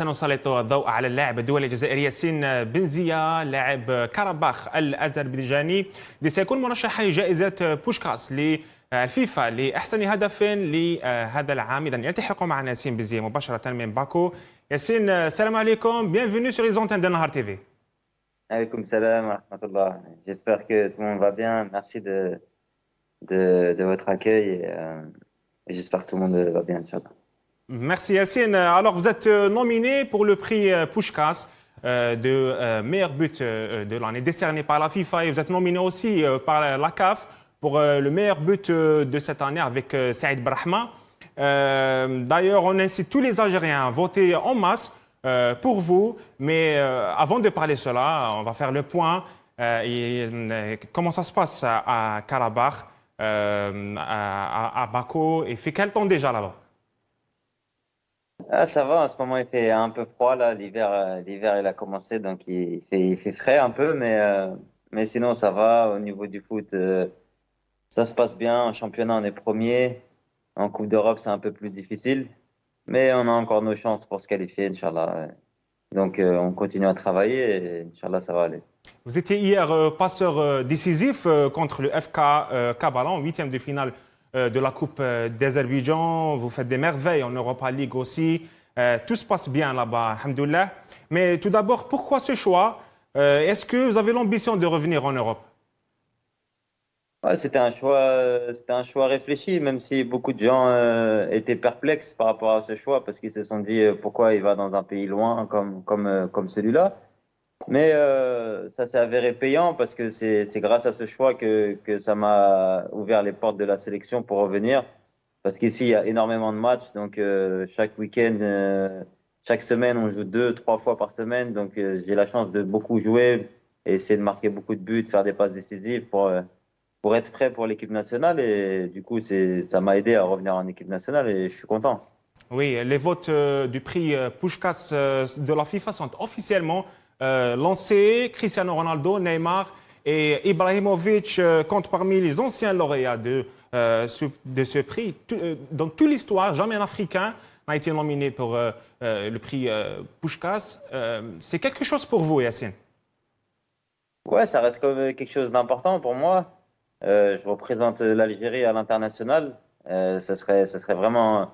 سنسلط الضوء على اللاعب الدولي الجزائري ياسين بنزيا لاعب كاراباخ الأذربيجاني اللي سيكون مرشحا لجائزة بوشكاس للفيفا لأحسن هدف لهذا العام. إذا يلتحق معنا ياسين بنزيا مباشرة من باكو. ياسين السلام عليكم, bienvenue sur les antennes de Nahar TV. Alaykoum salam wa rahmatullah. J'espère que tout le monde va bien. Merci de votre accueil et j'espère que tout le monde va bien, Inch'Allah. Merci Yassine. Alors vous êtes nominé pour le prix Puskás de meilleur but de l'année décerné par la FIFA et vous êtes nominé aussi par la CAF pour le meilleur but de cette année avec Saïd Brahma. D'ailleurs, on incite tous les Algériens à voter en masse pour vous. Mais avant de parler de cela, on va faire le point. Comment ça se passe à Karabakh, à Bako, et fait quel temps déjà là-bas? Ah, ça va, en ce moment il fait un peu froid là, l'hiver il a commencé donc il fait frais un peu mais sinon ça va au niveau du foot, ça se passe bien. En championnat on est premier, en Coupe d'Europe c'est un peu plus difficile mais on a encore nos chances pour se qualifier Inch'Allah. Donc on continue à travailler et Inch'Allah ça va aller. Vous étiez hier passeur décisif contre le FK Kabbalah en huitième de finale de la Coupe d'Azerbaïdjan. Vous faites des merveilles en Europa League aussi. Tout se passe bien là-bas, alhamdoulilah. Mais tout d'abord, pourquoi ce choix? Est-ce que vous avez l'ambition de revenir en Europe? Ouais, c'était un choix réfléchi, même si beaucoup de gens étaient perplexes par rapport à ce choix parce qu'ils se sont dit pourquoi il va dans un pays loin comme celui-là. Mais ça s'est avéré payant parce que c'est grâce à ce choix que ça m'a ouvert les portes de la sélection pour revenir. Parce qu'ici, il y a énormément de matchs. Donc, chaque week-end, chaque semaine, on joue 2, 3 fois par semaine. Donc, j'ai la chance de beaucoup jouer et essayer de marquer beaucoup de buts, faire des passes décisives pour être prêt pour l'équipe nationale. Et du coup, ça m'a aidé à revenir en équipe nationale et je suis content. Oui, les votes du prix Puskás de la FIFA sont officiellement lancés. Cristiano Ronaldo, Neymar et Ibrahimovic comptent parmi les anciens lauréats de ce prix. Dans toute l'histoire, jamais un Africain n'a été nominé pour le prix Puskás. C'est quelque chose pour vous, Yassine? Ouais, ça reste comme quelque chose d'important pour moi. Je représente l'Algérie à l'international. Ça serait vraiment,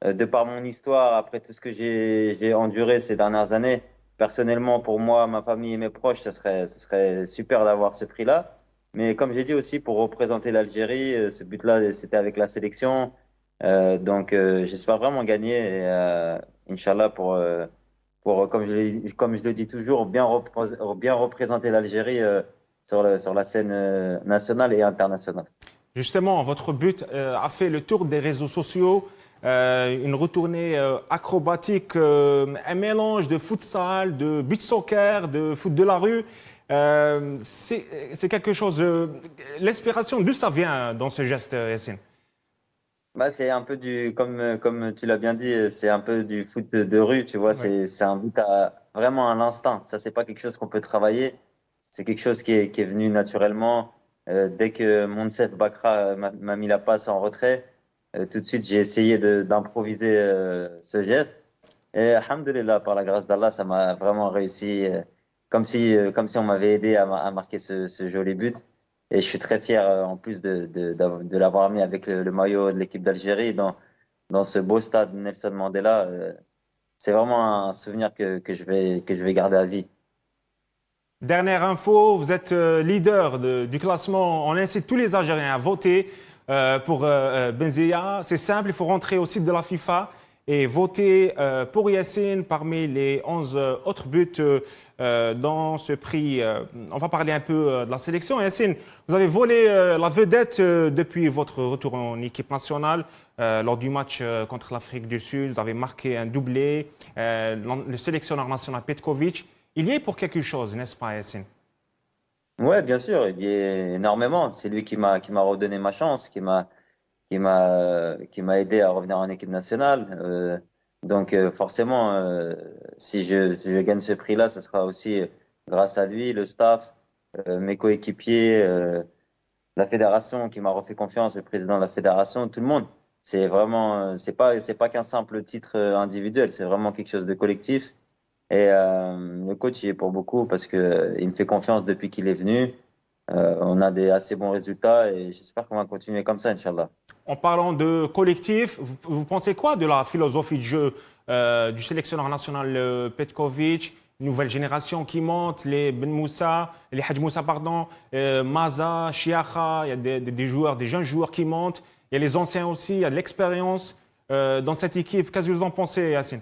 de par mon histoire, après tout ce que j'ai enduré ces dernières années, personnellement, pour moi, ma famille et mes proches, ça serait super d'avoir ce prix-là. Mais comme j'ai dit aussi, pour représenter l'Algérie, ce but-là, c'était avec la sélection. Donc, j'espère vraiment gagner. Et, Inch'Allah, comme je le dis toujours, bien représenter l'Algérie sur la scène nationale et internationale. Justement, votre but a fait le tour des réseaux sociaux, une retournée acrobatique, un mélange de futsal, de beach soccer, de foot de la rue. C'est quelque chose. L'inspiration, d'où ça vient dans ce geste, Yassine? Bah, c'est un peu comme tu l'as bien dit, c'est un peu du foot de rue, tu vois, Oui. c'est un but vraiment à l'instinct. Ça, c'est pas quelque chose qu'on peut travailler, c'est quelque chose qui est venu naturellement. Dès que Monsef Bakra m'a mis la passe en retrait, tout de suite, j'ai essayé d'improviser ce geste. Et alhamdoulilah, par la grâce d'Allah, ça m'a vraiment réussi, comme si on m'avait aidé à marquer ce joli but. Et je suis très fier, en plus de l'avoir mis avec le maillot de l'équipe d'Algérie dans ce beau stade Nelson Mandela. C'est vraiment un souvenir que je vais garder à vie. Dernière info, vous êtes leader du classement. On incite tous les Algériens à voter pour Benzia. C'est simple, il faut rentrer au site de la FIFA et voter pour Yassine parmi les 11 autres buts dans ce prix. On va parler un peu de la sélection. Yassine, vous avez volé la vedette depuis votre retour en équipe nationale lors du match contre l'Afrique du Sud. Vous avez marqué un doublé. Le sélectionneur national Petkovic. Il y est pour quelque chose, n'est-ce pas, Yassine? Ouais, bien sûr, il y a énormément. C'est lui qui m'a redonné ma chance, qui m'a aidé à revenir en équipe nationale. Donc forcément, si je gagne ce prix-là, ce sera aussi grâce à lui, le staff, mes coéquipiers, la fédération qui m'a refait confiance, le président de la fédération, tout le monde. c'est pas qu'un simple titre individuel, c'est vraiment quelque chose de collectif. Et le coach, il est pour beaucoup parce que il me fait confiance depuis qu'il est venu. On a des assez bons résultats et j'espère qu'on va continuer comme ça, Inch'Allah. En parlant de collectif, vous pensez quoi de la philosophie de jeu du sélectionneur national Petkovic, nouvelle génération qui monte, les Ben Moussa, les Hadj Moussa, pardon, Maza, Chiacha, il y a des joueurs, des jeunes joueurs qui montent, il y a les anciens aussi, il y a de l'expérience dans cette équipe. Qu'est-ce que vous en pensez, Yacine?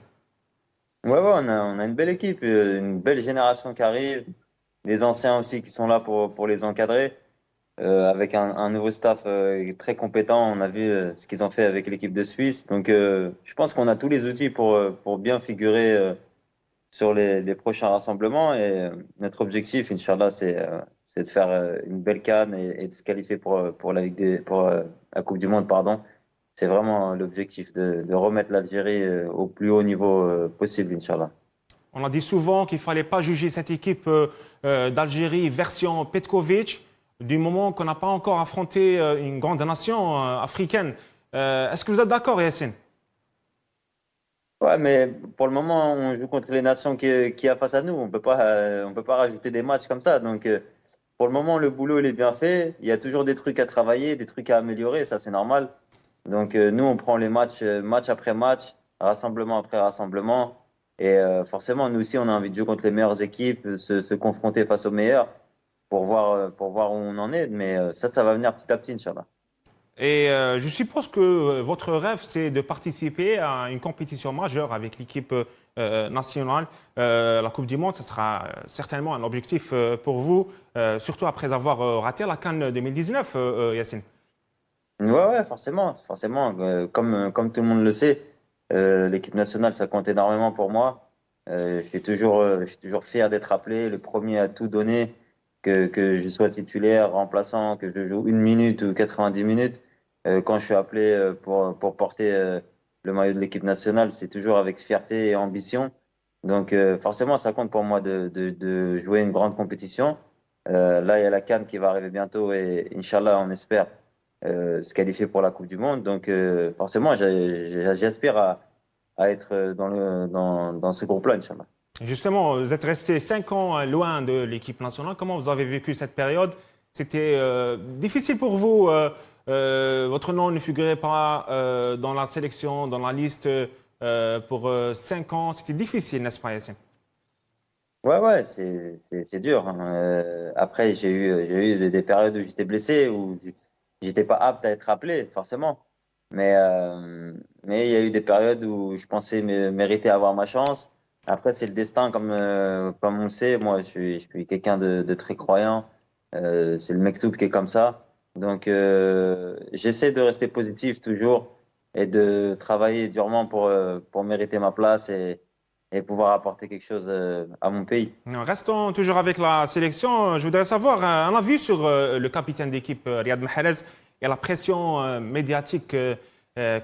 Ouais, on a une belle équipe, une belle génération qui arrive, des anciens aussi qui sont là pour les encadrer. Avec un nouveau staff très compétent. On a vu ce qu'ils ont fait avec l'équipe de Suisse. Donc, je pense qu'on a tous les outils pour bien figurer sur les prochains rassemblements. Et notre objectif, Inch'Allah, c'est de faire une belle CAN et de se qualifier pour la Coupe du Monde, pardon. C'est vraiment l'objectif de remettre l'Algérie au plus haut niveau possible, Inch'Allah. On a dit souvent qu'il ne fallait pas juger cette équipe d'Algérie version Petkovic du moment qu'on n'a pas encore affronté une grande nation africaine. Est-ce que vous êtes d'accord, Yacine? Ouais, mais pour le moment, on joue contre les nations qui a face à nous. On peut pas rajouter des matchs comme ça. Donc, pour le moment, le boulot, il est bien fait. Il y a toujours des trucs à travailler, des trucs à améliorer. Ça, c'est normal. Donc, nous, on prend les matchs, match après match, rassemblement après rassemblement. Et forcément, nous aussi, on a envie de jouer contre les meilleures équipes, se confronter face aux meilleures pour voir où on en est. Mais ça va venir petit à petit, Inch'Allah. Et je suppose que votre rêve, c'est de participer à une compétition majeure avec l'équipe nationale. La Coupe du Monde, ce sera certainement un objectif pour vous, surtout après avoir raté la CAN 2019, Yacine. Ouais, forcément, forcément. Comme tout le monde le sait, l'équipe nationale, ça compte énormément pour moi. Je suis toujours fier d'être appelé, le premier à tout donner, que je sois titulaire, remplaçant, que je joue 1 minute ou 90 minutes. Quand je suis appelé pour porter le maillot de l'équipe nationale, c'est toujours avec fierté et ambition. Donc forcément, ça compte pour moi de jouer une grande compétition. Là, il y a la CAN qui va arriver bientôt et Inch'Allah, on espère se qualifier pour la Coupe du Monde. Donc, forcément, j'aspire à être dans ce groupe-là, Inch'Allah. Justement, vous êtes resté 5 ans loin de l'équipe nationale. Comment vous avez vécu cette période? C'était difficile pour vous. Votre nom ne figurait pas dans la sélection, dans la liste pour 5 ans. C'était difficile, n'est-ce pas, Yassine? Ouais, c'est dur, hein. Après, j'ai eu des périodes où j'étais blessé, où j'étais pas apte à être appelé, forcément. Mais il y a eu des périodes où je pensais mériter avoir ma chance. Après, c'est le destin, comme on le sait. Moi, je suis quelqu'un de très croyant. C'est le mektoub qui est comme ça. Donc, j'essaie de rester positif toujours et de travailler durement pour mériter ma place et pouvoir apporter quelque chose à mon pays. Restons toujours avec la sélection. Je voudrais savoir un avis sur le capitaine d'équipe, Riyad Mahrez, et la pression médiatique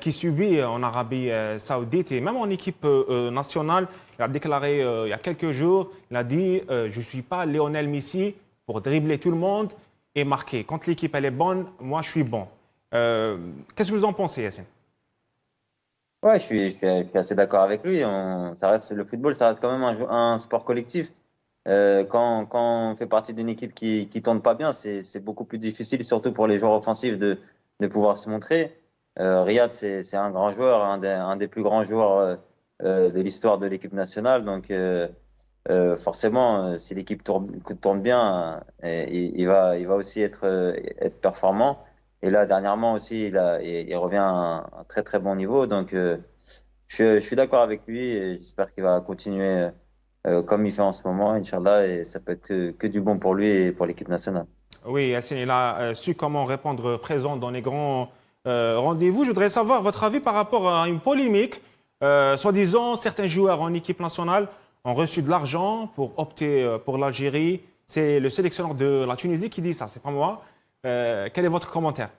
qu'il subit en Arabie Saoudite et même en équipe nationale. Il a déclaré il y a quelques jours, il a dit je ne suis pas Lionel Messi pour dribbler tout le monde et marquer. Quand l'équipe elle est bonne, moi je suis bon. Qu'est-ce que vous en pensez, Yassine? Ouais, je suis assez d'accord avec lui. Le football, ça reste quand même un sport collectif. Quand on fait partie d'une équipe qui tourne pas bien, c'est beaucoup plus difficile, surtout pour les joueurs offensifs, de pouvoir se montrer. Riyad, c'est un grand joueur, un des plus grands joueurs de l'histoire de l'équipe nationale. Donc, forcément, si l'équipe tourne bien, il va aussi être performant. Et là, dernièrement aussi, il revient à un très très bon niveau. Donc, je suis d'accord avec lui et j'espère qu'il va continuer comme il fait en ce moment, Inch'Allah, et ça peut être que du bon pour lui et pour l'équipe nationale. Oui, Yassine, il a su comment répondre présent dans les grands rendez-vous. Je voudrais savoir votre avis par rapport à une polémique. Soi-disant, certains joueurs en équipe nationale ont reçu de l'argent pour opter pour l'Algérie. C'est le sélectionneur de la Tunisie qui dit ça, c'est pas moi. Quel est votre commentaire?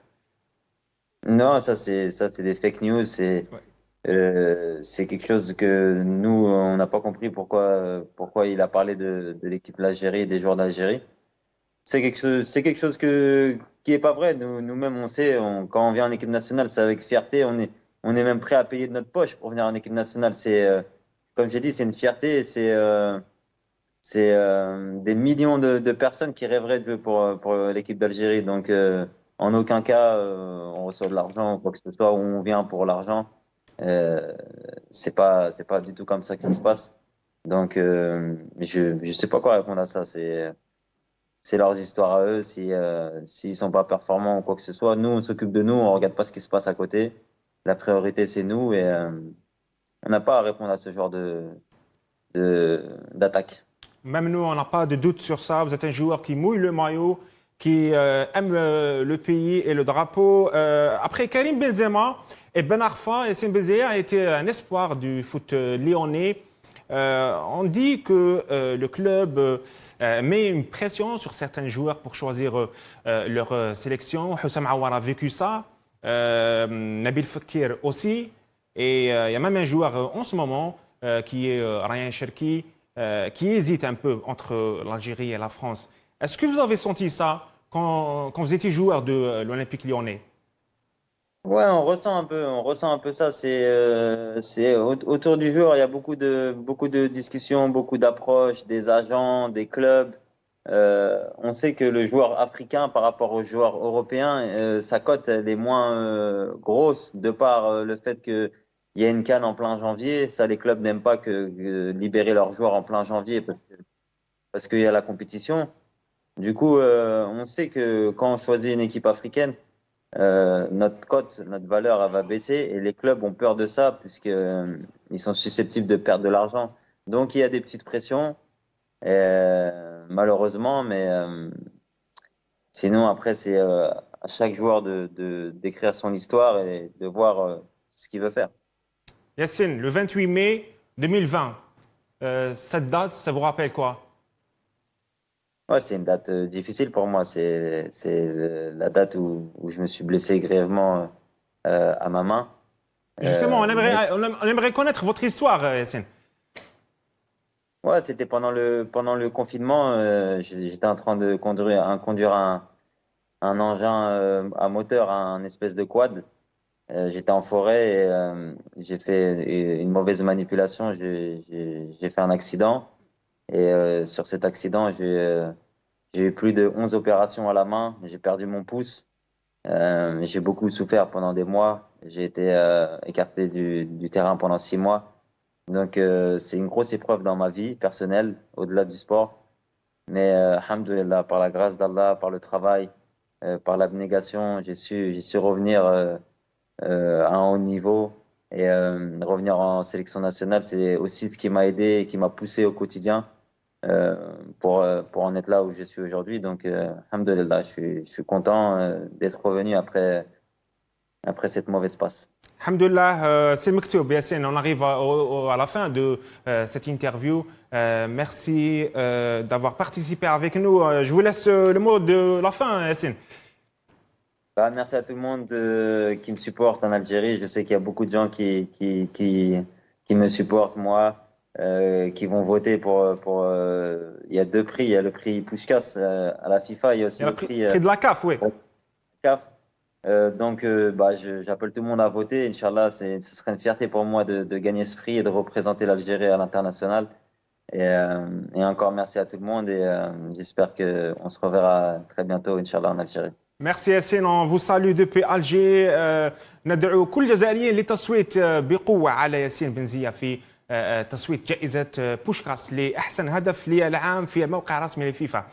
Non, ça, c'est des fake news. Ouais. C'est quelque chose que nous, on n'a pas compris pourquoi il a parlé de l'équipe de l'Algérie et des joueurs d'Algérie. C'est quelque chose qui est pas vrai. Nous-mêmes, on sait, quand on vient en équipe nationale, c'est avec fierté. on est même prêt à payer de notre poche pour venir en équipe nationale. Comme j'ai dit, c'est une fierté. C'est des millions de personnes qui rêveraient de jouer pour l'équipe d'Algérie. Donc, en aucun cas, on reçoit de l'argent ou quoi que ce soit, ou on vient pour l'argent. Euh, c'est pas du tout comme ça que ça se passe. Donc, je sais pas quoi répondre à ça. C'est leurs histoires à eux. S'ils sont pas performants ou quoi que ce soit, nous, on s'occupe de nous. On regarde pas ce qui se passe à côté. La priorité, c'est nous et on n'a pas à répondre à ce genre d'attaque. Même nous, on n'a pas de doute sur ça. Vous êtes un joueur qui mouille le maillot, qui aime le pays et le drapeau. Après Karim Benzema et Ben Arfa, Yassine Benzia a été un espoir du foot lyonnais. On dit que le club met une pression sur certains joueurs pour choisir leur sélection. Houssam Aouar a vécu ça. Nabil Fekir aussi. Et il y a même un joueur en ce moment qui est Ryan Cherki, qui hésite un peu entre l'Algérie et la France. Est-ce que vous avez senti ça quand vous étiez joueur de l'Olympique lyonnais? Ouais, on ressent un peu ça. Autour du joueur, il y a beaucoup de discussions, beaucoup d'approches, des agents, des clubs. On sait que le joueur africain par rapport au joueur européen, sa cote elle est moins grosse de par le fait que il y a une CAN en plein janvier. Ça, les clubs n'aiment pas que libérer leurs joueurs en plein janvier parce qu'il y a la compétition. Du coup, on sait que quand on choisit une équipe africaine, notre cote, notre valeur, elle va baisser et les clubs ont peur de ça puisque ils sont susceptibles de perdre de l'argent. Donc il y a des petites pressions, malheureusement, mais sinon après c'est à chaque joueur d'écrire son histoire et de voir ce qu'il veut faire. Yassine, le 28 mai 2020, cette date, ça vous rappelle quoi? Ouais, c'est une date difficile pour moi. C'est la date où je me suis blessé grièvement à ma main. Justement, Mais on aimerait connaître votre histoire, Yassine. ouais, c'était pendant le confinement. J'étais en train de conduire un engin à moteur, un espèce de quad. J'étais en forêt et j'ai fait une mauvaise manipulation. J'ai fait un accident. Et sur cet accident, j'ai eu plus de 11 opérations à la main. J'ai perdu mon pouce. J'ai beaucoup souffert pendant des mois. J'ai été écarté du terrain pendant 6 mois. Donc, c'est une grosse épreuve dans ma vie personnelle, au-delà du sport. Mais, alhamdoulilah, par la grâce d'Allah, par le travail, par l'abnégation, j'ai su revenir à un haut niveau. Et revenir en sélection nationale, c'est aussi ce qui m'a aidé et qui m'a poussé au quotidien pour en être là où je suis aujourd'hui. Donc, alhamdoulilah, je suis content d'être revenu après cette mauvaise passe. Alhamdulillah, c'est Mektoub, Yassine. On arrive à la fin de cette interview. Merci d'avoir participé avec nous. Je vous laisse le mot de la fin, Yassine. Bah, merci à tout le monde qui me supporte en Algérie. Je sais qu'il y a beaucoup de gens qui me supportent, moi, qui vont voter il y a deux prix. Il y a le prix Puskás à la FIFA. Il y a Il aussi y a le le prix, prix prix de la CAF, oui. CAF. Donc, bah, j'appelle tout le monde à voter. Inch'Allah, ce serait une fierté pour moi de gagner ce prix et de représenter l'Algérie à l'international. Et encore merci à tout le monde et j'espère qu'on se reverra très bientôt, Inch'Allah, en Algérie. Merci ياسين. On vous salue depuis Alger. ندعو كل الجزائريين للتصويت بقوة على ياسين بنزية في تصويت جائزة بوشكاس لأحسن هدف للعام في الموقع الرسمي للفيفا.